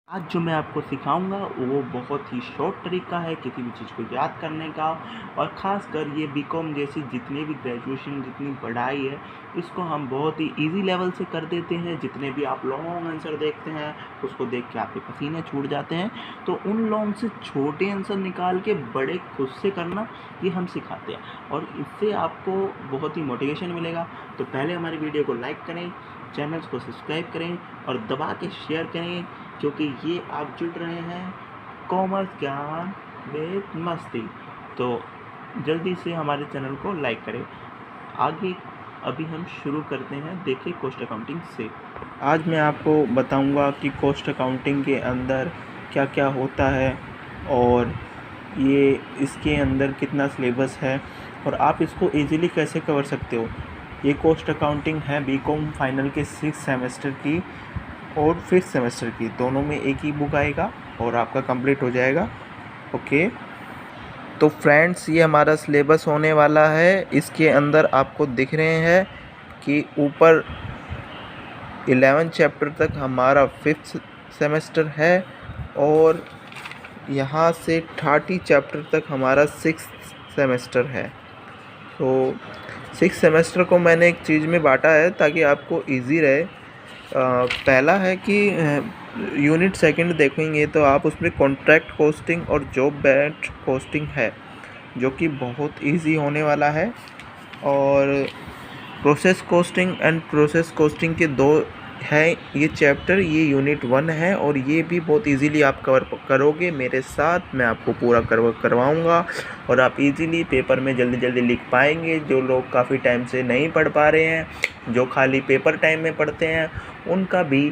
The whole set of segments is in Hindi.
आज जो मैं आपको सिखाऊँगा वो बहुत ही शॉर्ट तरीका है किसी भी चीज़ को याद करने का। और ख़ासकर ये बीकॉम जैसी जितनी भी ग्रेजुएशन जितनी पढ़ाई है, इसको हम बहुत ही ईज़ी लेवल से कर देते हैं। जितने भी आप लॉन्ग आंसर देखते हैं, उसको देख के आपके पसीने छूट जाते हैं। तो उन लॉन्ग से छोटे आंसर निकाल के बड़े खुद से करना, ये हम सिखाते हैं और इससे आपको बहुत ही मोटिवेशन मिलेगा। तो पहले हमारी वीडियो को लाइक करें, चैनल को सब्सक्राइब करें और दबा के शेयर करें, क्योंकि ये आप जुड़ रहे हैं कॉमर्स ज्ञान विद मस्ती। तो जल्दी से हमारे चैनल को लाइक करें। आगे अभी हम शुरू करते हैं, देखिए कॉस्ट अकाउंटिंग से। आज मैं आपको बताऊंगा कि कॉस्ट अकाउंटिंग के अंदर क्या क्या होता है और ये इसके अंदर कितना सिलेबस है और आप इसको इजीली कैसे कवर सकते हो। ये कॉस्ट अकाउंटिंग है बीकॉम फाइनल के 6 सेमेस्टर की और 5th सेमेस्टर की, दोनों में एक ही बुक आएगा और आपका कंप्लीट हो जाएगा। ओके, तो फ्रेंड्स ये हमारा सिलेबस होने वाला है। इसके अंदर आपको दिख रहे हैं कि ऊपर 11 चैप्टर तक हमारा 5th सेमेस्टर है और यहाँ से 30 चैप्टर तक हमारा 6th सेमेस्टर है। तो 6 सेमेस्टर को मैंने एक चीज़ में बांटा है ताकि आपको इजी रहे। पहला है कि यूनिट सेकंड देखेंगे तो आप उसमें कॉन्ट्रैक्ट कॉस्टिंग और जॉब बेस्ड कॉस्टिंग है, जो कि बहुत इजी होने वाला है। और प्रोसेस कॉस्टिंग के दो है ये चैप्टर, ये यूनिट 1 है और ये भी बहुत इजीली आप कवर करोगे मेरे साथ। मैं आपको पूरा करवाऊँगा और आप इजीली पेपर में जल्दी जल्दी लिख पाएंगे। जो लोग काफ़ी टाइम से नहीं पढ़ पा रहे हैं, जो खाली पेपर टाइम में पढ़ते हैं, उनका भी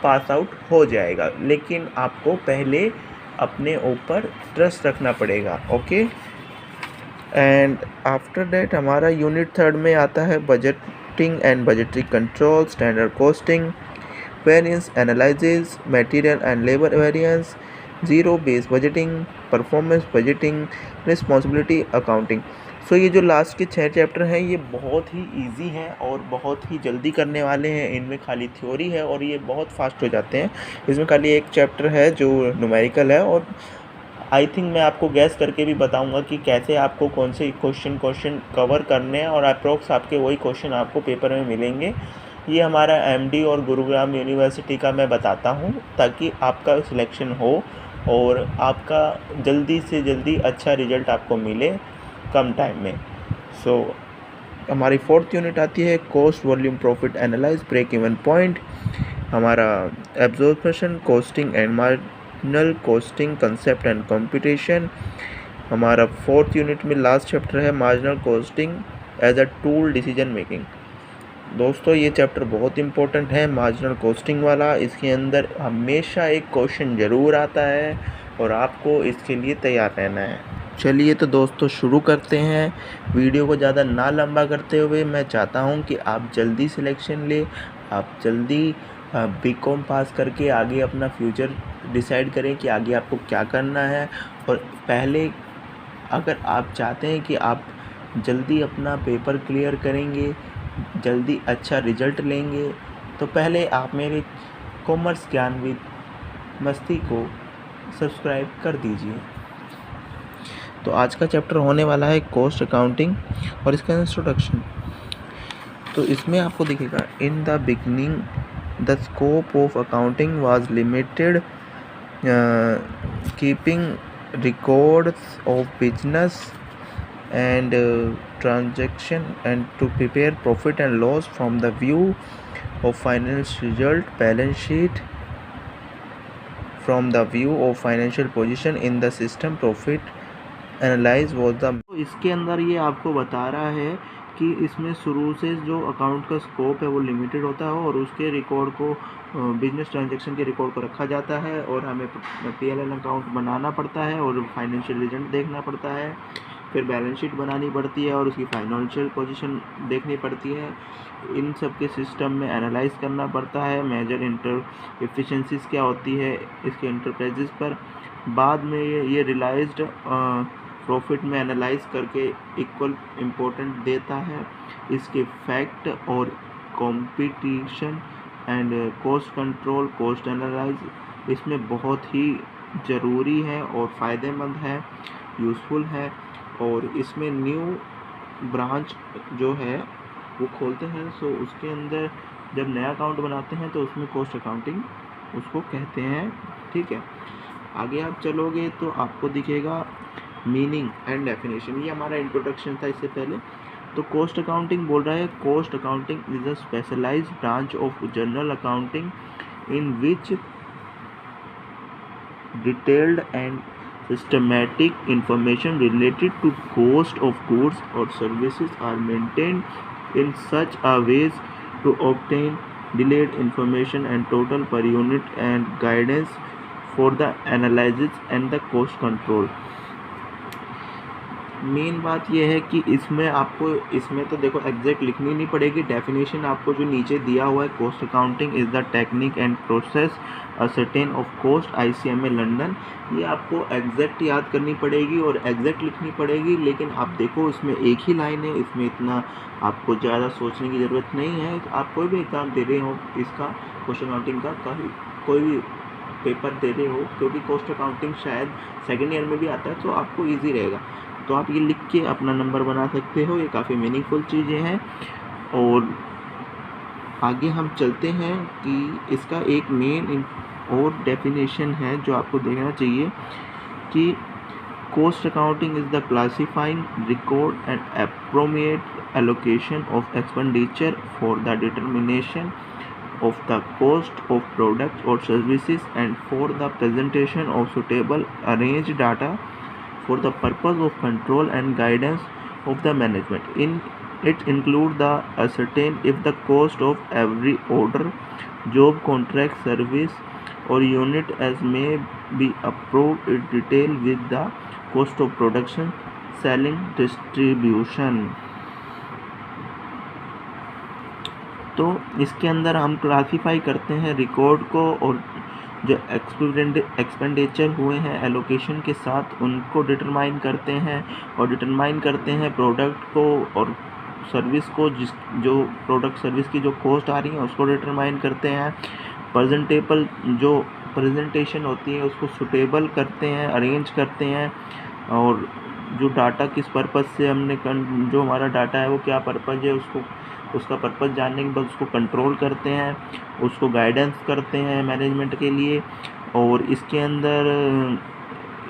पास आउट हो जाएगा। लेकिन आपको पहले अपने ऊपर ट्रस्ट रखना पड़ेगा। ओके, एंड आफ्टर दैट हमारा यूनिट 3 में आता है budgeting and budgetary control, standard costing, variance analysis, material and labour variance, zero base budgeting, performance budgeting, responsibility accounting. So ये जो लास्ट के 6 चैप्टर हैं ये बहुत ही इजी हैं और बहुत ही जल्दी करने वाले हैं। इनमें खाली थ्योरी है और ये बहुत फास्ट हो जाते हैं। इसमें खाली एक चैप्टर है जो न्यूमेरिकल है और आई थिंक मैं आपको गैस करके भी बताऊंगा कि कैसे आपको कौन से क्वेश्चन कवर करने हैं और अप्रोक्स आपके वही क्वेश्चन आपको पेपर में मिलेंगे। ये हमारा एमडी और गुरुग्राम यूनिवर्सिटी का मैं बताता हूँ ताकि आपका सिलेक्शन हो और आपका जल्दी से जल्दी अच्छा रिजल्ट आपको मिले कम टाइम में। सो हमारी 4th यूनिट आती है cost volume profit analyse break even point. हमारा absorption costing and marginal costing concept and computation. हमारा 4th यूनिट में लास्ट चैप्टर है marginal costing as a tool decision making. दोस्तों ये चैप्टर बहुत इंपॉर्टेंट है, मार्जिनल कॉस्टिंग वाला। इसके अंदर हमेशा एक क्वेश्चन ज़रूर आता है और आपको इसके लिए तैयार रहना है। चलिए तो दोस्तों शुरू करते हैं। वीडियो को ज़्यादा ना लंबा करते हुए मैं चाहता हूं कि आप जल्दी सिलेक्शन ले, आप जल्दी बीकॉम पास करके आगे अपना फ्यूचर डिसाइड करें कि आगे आपको क्या करना है। और पहले अगर आप चाहते हैं कि आप जल्दी अपना पेपर क्लियर करेंगे, जल्दी अच्छा रिजल्ट लेंगे, तो पहले आप मेरे कॉमर्स ज्ञान विद मस्ती को सब्सक्राइब कर दीजिए। तो आज का चैप्टर होने वाला है कॉस्ट अकाउंटिंग और इसका इंट्रोडक्शन। तो इसमें आपको दिखेगा in the beginning the scope of accounting was limited, keeping records of business and transaction and to prepare profit and loss from the view of financial result, balance sheet from the view of financial position in the system, profit analyze was the। तो इसके अंदर ये आपको बता रहा है कि इसमें शुरू से जो अकाउंट का स्कोप है वो लिमिटेड होता है और उसके रिकॉर्ड को बिजनेस ट्रांजैक्शन के रिकॉर्ड को रखा जाता है और हमें पीएलएल अकाउंट बनाना पड़ता है और फाइनेंशियल रिजल्ट देखना पड़ता है, फिर बैलेंस शीट बनानी पड़ती है और उसकी फाइनेंशियल पोजीशन देखनी पड़ती है। इन सब के सिस्टम में एनालाइज करना पड़ता है, मेजर इंटर एफिशिएंसीज क्या होती है इसके इंटरप्राइजेस पर। बाद में ये रियलाइज्ड प्रॉफिट में एनालाइज करके इक्वल इम्पोर्टेंट देता है। इसके फैक्ट और competition and cost control, cost analyse इसमें बहुत ही ज़रूरी है और फ़ायदेमंद है, यूज़फुल है। और इसमें न्यू ब्रांच जो है वो खोलते हैं, सो उसके अंदर जब नया अकाउंट बनाते हैं तो उसमें कॉस्ट अकाउंटिंग उसको कहते हैं। ठीक है, आगे आप चलोगे तो आपको दिखेगा मीनिंग एंड डेफिनेशन। ये हमारा इंट्रोडक्शन था इससे पहले। तो कॉस्ट अकाउंटिंग बोल रहा है, cost accounting is a specialized branch of general accounting in which detailed and systematic information related to cost of goods or services are maintained in such a ways to obtain delayed information and total per unit and guidance for the analysis and the cost control। Main बात यह है कि इसमें आपको, इसमें तो देखो एग्जैक्ट लिखनी नहीं पड़ेगी, डेफिनेशन आपको जो नीचे दिया हुआ है, cost accounting is the technique and process ascertain of cost ICMA London, ये आपको एग्जैक्ट याद करनी पड़ेगी और एग्जैक्ट लिखनी पड़ेगी। लेकिन आप देखो इसमें एक ही लाइन है, इसमें इतना आपको ज़्यादा सोचने की ज़रूरत नहीं है। आप कोई भी एग्ज़ाम दे रहे हो इसका, कॉस्ट अकाउंटिंग का कोई भी पेपर दे रहे हो, क्योंकि कॉस्ट अकाउंटिंग शायद सेकेंड ईयर में भी आता है, तो आपको ईजी रहेगा। तो आप ये लिख के अपना नंबर बना सकते हो, ये काफ़ी मीनिंगफुल चीज़ें हैं। और आगे हम चलते हैं कि इसका एक मेन और डेफिनेशन है जो आपको देखना चाहिए कि cost accounting is the classifying, record and appropriate allocation of expenditure for the determination of the cost of products or services and for the presentation of suitable arranged data for the purpose of control and guidance of the management. In it include the ascertain if the cost of every order, job, contract, service or unit as may be approved in detail with the cost of production, selling, distribution। तो इसके अंदर हम क्लासीफाई करते हैं रिकॉर्ड को, और जो एक्सपेंडिचर हुए हैं एलोकेशन के साथ उनको डिटरमाइन करते हैं, और डिटरमाइन करते हैं प्रोडक्ट को और सर्विस को, जो प्रोडक्ट सर्विस की जो कॉस्ट आ रही है उसको डिटरमाइन करते हैं। प्रेजेंटेबल जो प्रेजेंटेशन होती है उसको सुटेबल करते हैं, अरेंज करते हैं, और जो डाटा किस पर्पज़ से हमने जो हमारा डाटा है वो क्या पर्पज़ है, उसका पर्पज़ जानने के बाद उसको कंट्रोल करते हैं, उसको गाइडेंस करते हैं मैनेजमेंट के लिए, और इसके अंदर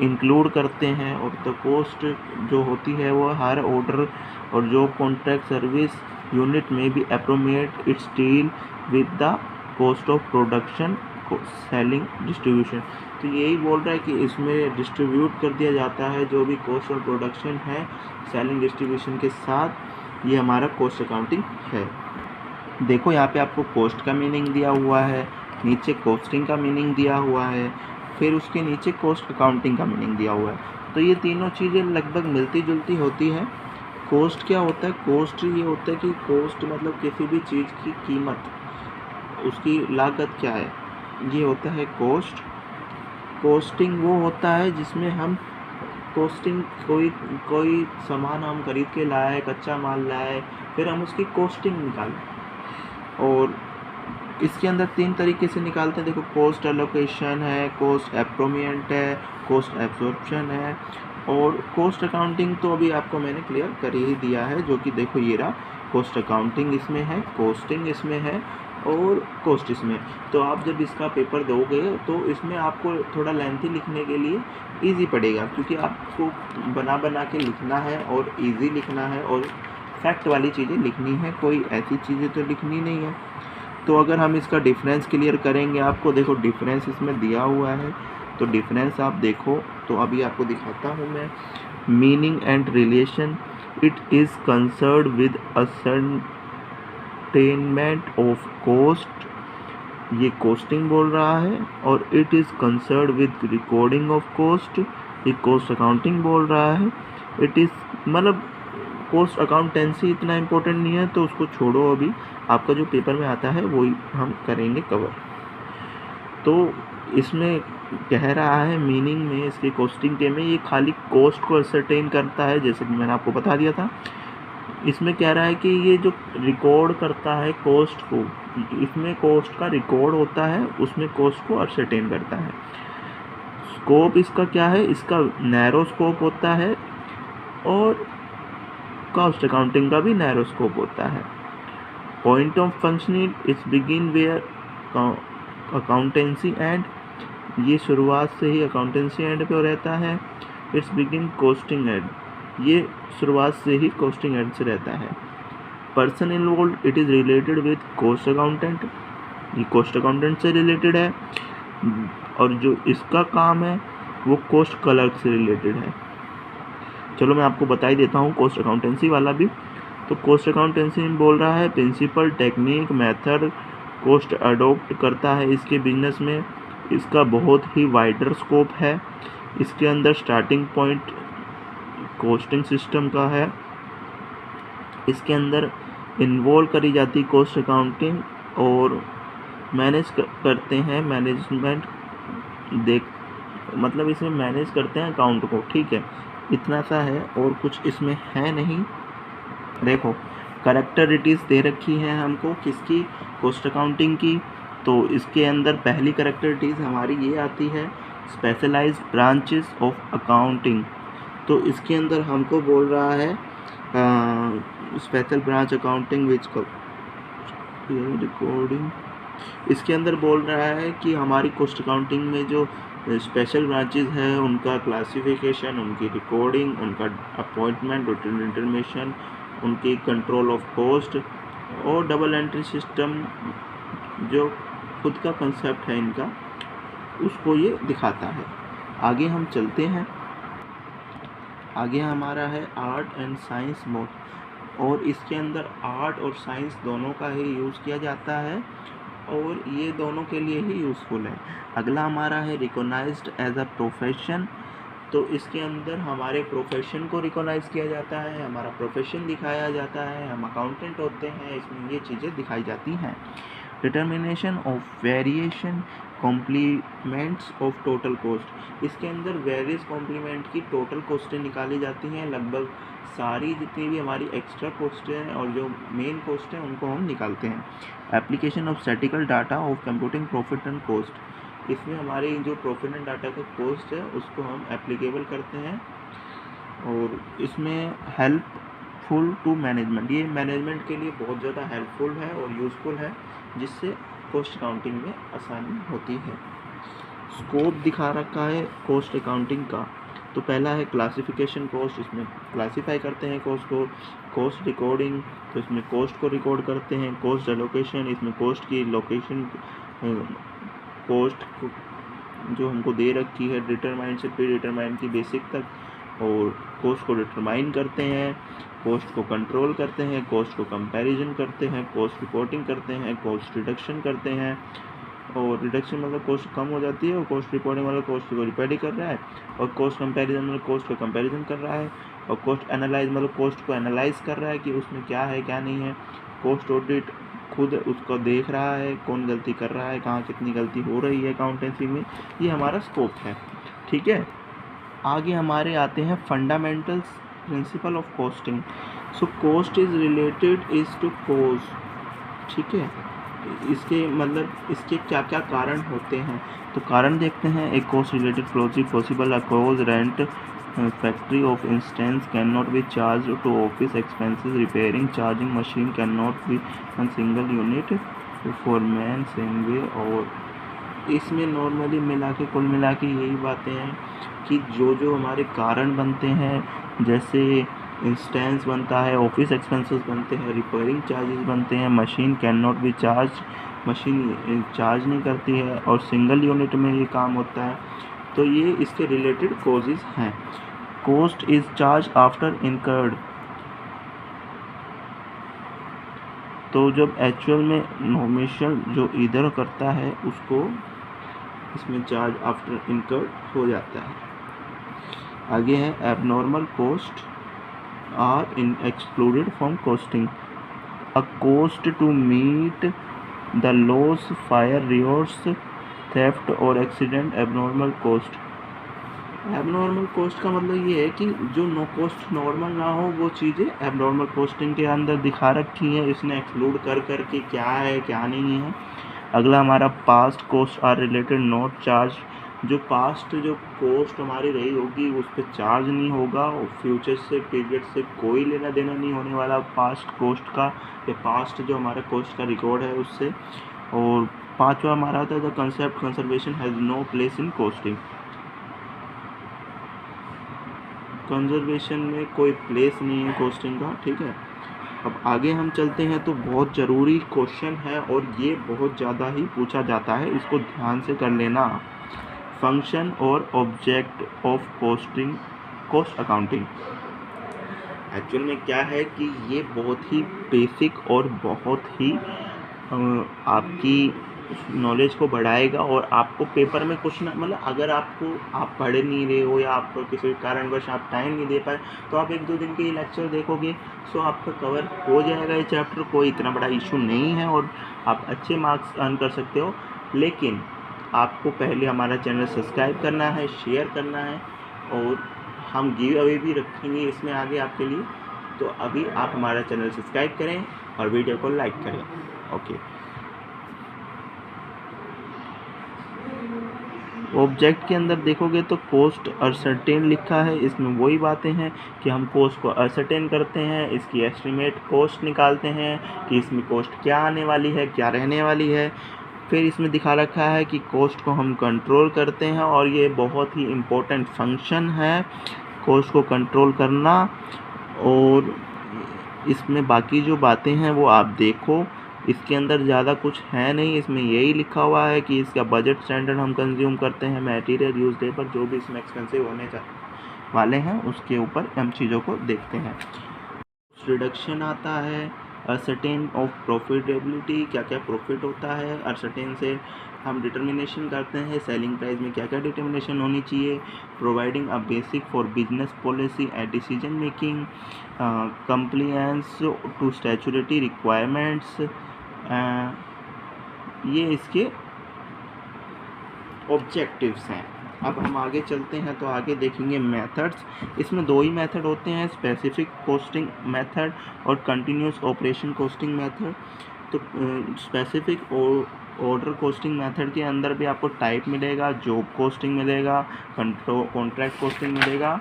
इंक्लूड करते हैं। और द कॉस्ट जो होती है वो हर ऑर्डर और जो कॉन्ट्रैक्ट सर्विस यूनिट में भी appropriate it's deal with the cost of production, selling, distribution. तो यही बोल रहा है कि इसमें डिस्ट्रीब्यूट कर दिया जाता है जो भी कॉस्ट ऑफ प्रोडक्शन है सेलिंग डिस्ट्रीब्यूशन के साथ, ये हमारा कॉस्ट अकाउंटिंग है। देखो यहाँ पे आपको कॉस्ट का मीनिंग दिया हुआ है, नीचे कॉस्टिंग का मीनिंग दिया हुआ है, फिर उसके नीचे कॉस्ट अकाउंटिंग का मीनिंग दिया हुआ है। तो ये तीनों चीज़ें लगभग मिलती जुलती होती हैं। कॉस्ट क्या होता है? कॉस्ट ये होता है कि कॉस्ट मतलब किसी भी चीज़ की कीमत, उसकी लागत क्या है, ये होता है कॉस्ट। कॉस्टिंग वो होता है जिसमें हम कॉस्टिंग कोई सामान हम खरीद के लाए, कच्चा माल लाए, फिर हम उसकी कॉस्टिंग निकालें। और इसके अंदर 3 तरीके से निकालते हैं। देखो, कॉस्ट एलोकेशन है, कॉस्ट एप्रोप्रिएट है, कॉस्ट एब्जॉर्प्शन है, और कॉस्ट अकाउंटिंग तो अभी आपको मैंने क्लियर कर ही दिया है, जो कि देखो ये रहा, कॉस्ट अकाउंटिंग इसमें है, कॉस्टिंग इसमें है और कॉस्ट इसमें। तो आप जब इसका पेपर दोगे तो इसमें आपको थोड़ा लेंथी लिखने के लिए इजी पड़ेगा, क्योंकि आपको बना के लिखना है और इजी लिखना है और फैक्ट वाली चीज़ें लिखनी है, कोई ऐसी चीज़ें तो लिखनी नहीं है। तो अगर हम इसका डिफरेंस क्लियर करेंगे, आपको देखो डिफरेंस इसमें दिया हुआ है, तो डिफरेंस आप देखो, तो अभी आपको दिखाता हूँ मैं। Meaning and relation, it is concerned with ascertainment of cost, ये कॉस्टिंग बोल रहा है, और it is concerned with recording of cost, ये कॉस्ट अकाउंटिंग बोल रहा है। इट इज़ मतलब कॉस्ट अकाउंटेंसी इतना इम्पोर्टेंट नहीं है, तो उसको छोड़ो, अभी आपका जो पेपर में आता है वही हम करेंगे कवर। तो इसमें कह रहा है मीनिंग में, इसके कॉस्टिंग के में, ये खाली कॉस्ट को असरटेन करता है, जैसे कि मैंने आपको बता दिया था। इसमें कह रहा है कि ये जो रिकॉर्ड करता है कॉस्ट को, इसमें कॉस्ट का रिकॉर्ड होता है, उसमें कॉस्ट को असरटेन करता है। स्कोप इसका क्या है, इसका नैरो स्कोप होता है और कॉस्ट अकाउंटिंग का भी नैरो स्कोप होता है। Point of functioning its begin where accountancy end, ये शुरुआत से ही अकाउंटेंसी एंड पे रहता है। इट्स बिगिन कोस्टिंग एंड, ये शुरुआत से ही कोस्टिंग एंड से रहता है। Person involve it is related with cost accountant, ये कॉस्ट अकाउंटेंट से रिलेटेड है। और जो इसका काम है वो कॉस्ट क्लर्क से रिलेटेड है। चलो मैं आपको बता ही देता हूँ कॉस्ट अकाउंटेंसी वाला भी। तो कॉस्ट अकाउंटेंसी में बोल रहा है principle, technique, method cost adopt करता है इसके बिजनेस में। इसका बहुत ही वाइडर स्कोप है। इसके अंदर स्टार्टिंग पॉइंट कॉस्टिंग सिस्टम का है। इसके अंदर इन्वॉल्व करी जाती कॉस्ट अकाउंटिंग और मैनेज करते हैं मैनेजमेंट, मतलब इसमें मैनेज करते हैं अकाउंट को। ठीक है, इतना सा है और कुछ इसमें है नहीं। देखो करेक्टरिटीज़ दे रखी हैं हमको किसकी, कॉस्ट अकाउंटिंग की। तो इसके अंदर पहली करेक्टरिटीज़ हमारी ये आती है स्पेशलाइज्ड ब्रांचेस ऑफ अकाउंटिंग। तो इसके अंदर हमको बोल रहा है स्पेशल ब्रांच अकाउंटिंग विच रिकॉर्डिंग, इसके अंदर बोल रहा है कि हमारी कॉस्ट अकाउंटिंग में जो स्पेशल ब्रांचेस है उनका क्लासिफिकेशन, उनकी रिकॉर्डिंग, उनका अपॉइंटमेंट, डिटरमिनेशन, उनकी कंट्रोल ऑफ कॉस्ट और डबल एंट्री सिस्टम जो खुद का कंसेप्ट है इनका, उसको ये दिखाता है। आगे हम चलते हैं। आगे हमारा है आर्ट एंड साइंस बोथ, और इसके अंदर आर्ट और साइंस दोनों का ही यूज़ किया जाता है और ये दोनों के लिए ही यूज़फुल है। अगला हमारा है रिकॉग्नाइज्ड एज अ प्रोफेशन। तो इसके अंदर हमारे प्रोफेशन को रिकॉग्नाइज किया जाता है, हमारा प्रोफेशन दिखाया जाता है, हम अकाउंटेंट होते हैं, इसमें ये चीज़ें दिखाई जाती हैं। Determination of variation complements of total cost, इसके अंदर वेरियस कॉम्प्लीमेंट की टोटल कॉस्टें निकाली जाती हैं। लगभग सारी जितनी भी हमारी एक्स्ट्रा कॉस्ट हैं और जो मेन कॉस्ट हैं उनको हम निकालते हैं। Application of statistical data of computing profit and cost, इसमें हमारी जो प्रॉफिट एंड डाटा का कॉस्ट है उसको हम एप्लीकेबल करते हैं। और इसमें हेल्पफुल टू मैनेजमेंट, ये मैनेजमेंट के लिए बहुत ज़्यादा हेल्पफुल है और यूज़फुल है, जिससे कॉस्ट अकाउंटिंग में आसानी होती है। स्कोप दिखा रखा है कॉस्ट अकाउंटिंग का। तो पहला है क्लासिफिकेशन कॉस्ट, इसमें क्लासीफाई करते हैं कॉस्ट को। कॉस्ट रिकॉर्डिंग, तो इसमें कॉस्ट को रिकॉर्ड करते हैं। कॉस्ट एलोकेशन, इसमें कॉस्ट की लोकेशन, कॉस्ट जो हमको दे रखी है डिटरमाइन से प्री डिटरमाइन की बेसिक तक, और कॉस्ट को डिटरमाइन करते हैं, कॉस्ट को कंट्रोल करते हैं, कॉस्ट को कंपैरिजन करते हैं, कॉस्ट रिपोर्टिंग करते हैं, कॉस्ट रिडक्शन करते हैं। और रिडक्शन मतलब कॉस्ट कम हो जाती है, और कॉस्ट रिपोर्टिंग मतलब कॉस्ट को रिपेयर कर रहा है, और कॉस्ट कंपैरिजन मतलब कॉस्ट को कंपैरिजन कर रहा है, और कॉस्ट एनालाइज मतलब कॉस्ट को एनालाइज कर रहा है कि उसमें क्या है क्या नहीं है। कॉस्ट ऑडिट खुद उसको देख रहा है कौन गलती कर रहा है, कहाँ कितनी गलती हो रही है अकाउंटेंसी में। ये हमारा स्कोप है। ठीक है, आगे हमारे आते हैं fundamentals principle of costing. So cost is related is to cause. ठीक है, इसके मतलब इसके क्या क्या कारण होते हैं, तो कारण देखते हैं। एक cost related closely possible a cause rent factory of instance can not be charge to office expenses, repairing charging machine can not be on single unit for man same way. और इसमें नॉर्मली मिला के कुल मिला के यही बातें हैं कि जो जो हमारे कारण बनते हैं, जैसे इंस्टेंस बनता है, ऑफिस एक्सपेंसेस बनते हैं, रिपेयरिंग चार्जेस बनते हैं, machine can not be charge, machine charge नहीं करती है, और सिंगल यूनिट में ये काम होता है। तो ये इसके रिलेटेड कॉजेज़ हैं। Cost is charge after incurred, तो जब एक्चुअल में नॉमिनल जो इधर करता है उसको इसमें चार्ज आफ्टर इनकर्ड हो जाता है। आगे है abnormal cost are in excluded from costing, a cost to meet the loss, fire, reverse, theft और accident abnormal cost. Abnormal cost का मतलब ये है कि जो नो कॉस्ट नॉर्मल ना हो वो चीज़ें एबनॉर्मल कॉस्टिंग के अंदर दिखा रखी हैं, इसने एक्सक्लूड कर के क्या है क्या नहीं है। अगला हमारा past cost are related not charge, जो पास्ट जो कॉस्ट हमारी रही होगी उस पर चार्ज नहीं होगा, और फ्यूचर से पीरियड से कोई लेना देना नहीं होने वाला पास्ट कॉस्ट का, ये पास्ट जो हमारा कॉस्ट का रिकॉर्ड है उससे। और पांचवा हमारा आता है the concept conservation has no place in costing, conservation में कोई प्लेस नहीं है कॉस्टिंग का, ठीक है। अब आगे हम चलते हैं तो बहुत ज़रूरी क्वेश्चन है और ये बहुत ज़्यादा ही पूछा जाता है, इसको ध्यान से कर लेना। फंक्शन और object of costing, cost accounting. Actual में क्या है कि ये बहुत ही बेसिक और बहुत ही आपकी नॉलेज को बढ़ाएगा, और आपको पेपर में कुछ ना, मतलब अगर आपको आप पढ़ नहीं रहे हो या आपको किसी कारणवश आप टाइम नहीं दे पाए तो आप 1-2 दिन के ये लेक्चर देखोगे सो आपका कवर हो जाएगा ये चैप्टर, कोई इतना बड़ा इशू नहीं है और आप अच्छे मार्क्स अर्न कर सकते हो। लेकिन आपको पहले हमारा चैनल सब्सक्राइब करना है, शेयर करना है, और हम गिव अवे भी रखेंगे इसमें आगे आपके लिए। तो अभी आप हमारा चैनल सब्सक्राइब करें और वीडियो को लाइक करें। ओके, ऑब्जेक्ट के अंदर देखोगे तो कॉस्ट असर्टेन लिखा है, इसमें वही बातें हैं कि हम कॉस्ट को असर्टेन करते हैं, इसकी एस्टिमेट कॉस्ट निकालते हैं कि इसमें कॉस्ट क्या आने वाली है, क्या रहने वाली है। फिर इसमें दिखा रखा है कि कॉस्ट को हम कंट्रोल करते हैं, और ये बहुत ही इम्पोर्टेंट फंक्शन है कॉस्ट को कंट्रोल करना। और इसमें बाकी जो बातें हैं वो आप देखो, इसके अंदर ज़्यादा कुछ है नहीं, इसमें यही लिखा हुआ है कि इसका बजट स्टैंडर्ड हम कंज्यूम करते हैं, मटेरियल यूज डे पर जो भी इसमें एक्सपेंसिव होने वाले हैं उसके ऊपर हम चीज़ों को देखते हैं। रिडक्शन आता है, असर्टेन ऑफ प्रॉफिटेबिलिटी, क्या क्या प्रॉफिट होता है, असर्टेन से हम डिटर्मिनेशन करते हैं सेलिंग प्राइस में क्या क्या डिटर्मिनेशन होनी चाहिए, providing a basic for business policy and decision making, compliance to statutory requirements, ये इसके ऑब्जेक्टिव्स हैं। अब हम आगे चलते हैं तो आगे देखेंगे मेथड्स। इसमें 2 ही मेथड होते हैं, स्पेसिफिक कॉस्टिंग मेथड और कंटिन्यूस ऑपरेशन कॉस्टिंग मेथड। तो स्पेसिफिक ऑर्डर कॉस्टिंग मेथड के अंदर भी आपको टाइप मिलेगा, जॉब कॉस्टिंग मिलेगा, कॉन्ट्रैक्ट कॉस्टिंग मिलेगा,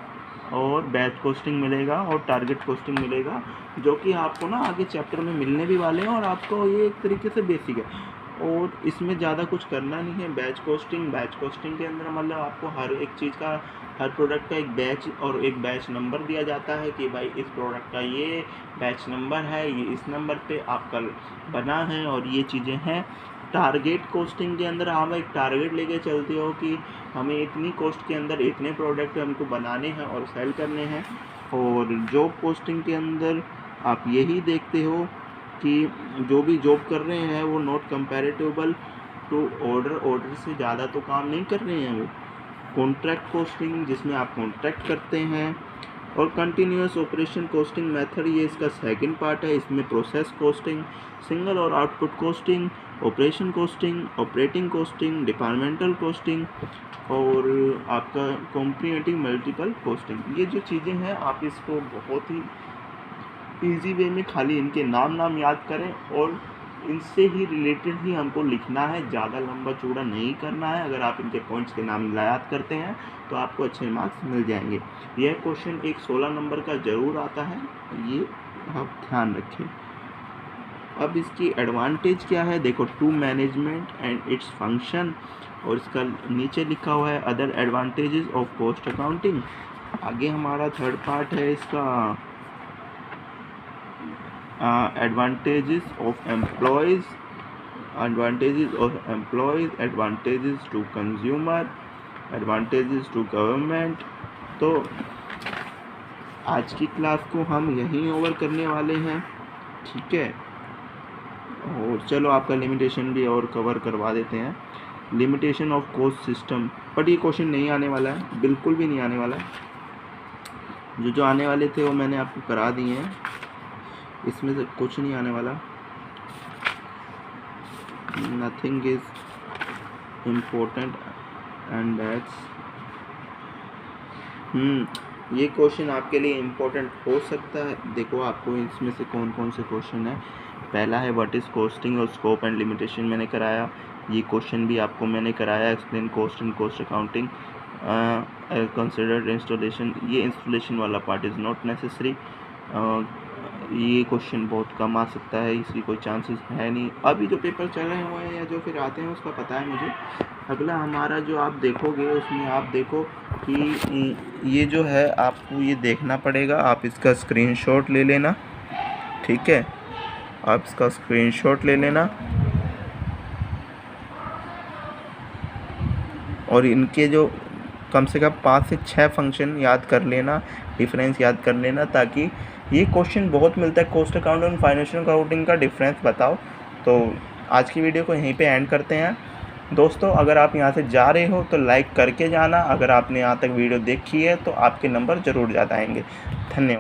और बैच कॉस्टिंग मिलेगा, और टारगेट कॉस्टिंग मिलेगा, जो कि आपको ना आगे चैप्टर में मिलने भी वाले हैं, और आपको ये एक तरीके से बेसिक है और इसमें ज़्यादा कुछ करना नहीं है। बैच कॉस्टिंग के अंदर मतलब आपको हर एक चीज़ का, हर प्रोडक्ट का एक बैच और एक बैच नंबर दिया जाता है कि भाई इस प्रोडक्ट का ये बैच नंबर है, ये इस नंबर पे आपका बना है और ये चीज़ें हैं। टारगेट कॉस्टिंग के अंदर हम एक टारगेट लेके चलते हो कि हमें इतनी कॉस्ट के अंदर इतने प्रोडक्ट हमको बनाने हैं और सेल करने हैं। और जॉब कॉस्टिंग के अंदर आप यही देखते हो कि जो भी जॉब कर रहे हैं वो नॉट कंपैरेटिबल टू ऑर्डर से ज़्यादा तो काम नहीं कर रहे हैं वो। कॉन्ट्रैक्ट कॉस्टिंग जिसमें आप कॉन्ट्रैक्ट करते हैं, और कंटिन्यूअस ऑपरेशन कॉस्टिंग मेथड ये इसका सेकंड पार्ट है। इसमें प्रोसेस कॉस्टिंग, सिंगल और output costing, operation costing, operating costing, departmental costing, और आपका कॉम्प्रिहेंसिव मल्टीपल कॉस्टिंग। ये जो चीज़ें हैं आप इसको बहुत ही ईजी वे में खाली इनके नाम याद करें और इनसे ही रिलेटेड ही हमको लिखना है, ज़्यादा लंबा चौड़ा नहीं करना है। अगर आप इनके पॉइंट्स के नाम याद करते हैं तो आपको अच्छे मार्क्स मिल जाएंगे। यह क्वेश्चन एक 16 नंबर का ज़रूर आता है, ये आप ध्यान रखें। अब इसकी एडवांटेज क्या है देखो, to management and its function, और इसका नीचे लिखा हुआ है other advantages of cost accounting. आगे हमारा थर्ड पार्ट है इसका advantages of employees, advantages to consumer, advantages to government। तो आज की क्लास को हम यहीं ओवर करने वाले हैं, ठीक है। और चलो आपका लिमिटेशन भी और कवर करवा देते हैं। Limitation of cost system, but ये क्वेश्चन नहीं आने वाला है, बिल्कुल भी नहीं आने वाला है। जो आने वाले थे वो मैंने आपको करा दिए हैं, इसमें से कुछ नहीं आने वाला। Nothing is important and that's ये क्वेश्चन आपके लिए इम्पोर्टेंट हो सकता है। देखो आपको इसमें से कौन कौन से क्वेश्चन है। पहला है व्हाट इज़ कॉस्टिंग और स्कोप एंड लिमिटेशन, मैंने कराया। ये क्वेश्चन भी आपको मैंने कराया। Explain cost and cost accounting, considered installation, ये इंस्टॉलेशन वाला पार्ट इज़ नॉट नेसेसरी। ये क्वेश्चन बहुत कम आ सकता है, इसकी कोई चांसेस है नहीं। अभी जो पेपर चल रहे हुए हैं या जो फिर आते हैं उसका पता है मुझे। अगला हमारा जो आप देखोगे उसमें आप देखो कि ये जो है आपको ये देखना पड़ेगा। आप इसका स्क्रीनशॉट ले लेना, ठीक है, आप इसका स्क्रीनशॉट ले लेना और इनके जो कम से कम 5 से 6 फंक्शन याद कर लेना, डिफरेंस याद कर लेना, ताकि ये क्वेश्चन बहुत मिलता है कॉस्ट अकाउंट और फाइनेंशियल अकाउंटिंग का डिफरेंस बताओ। तो आज की वीडियो को यहीं पे एंड करते हैं दोस्तों। अगर आप यहाँ से जा रहे हो तो लाइक करके जाना। अगर आपने यहाँ तक वीडियो देखी है तो आपके नंबर ज़रूर ज़्यादा आएंगे। धन्यवाद।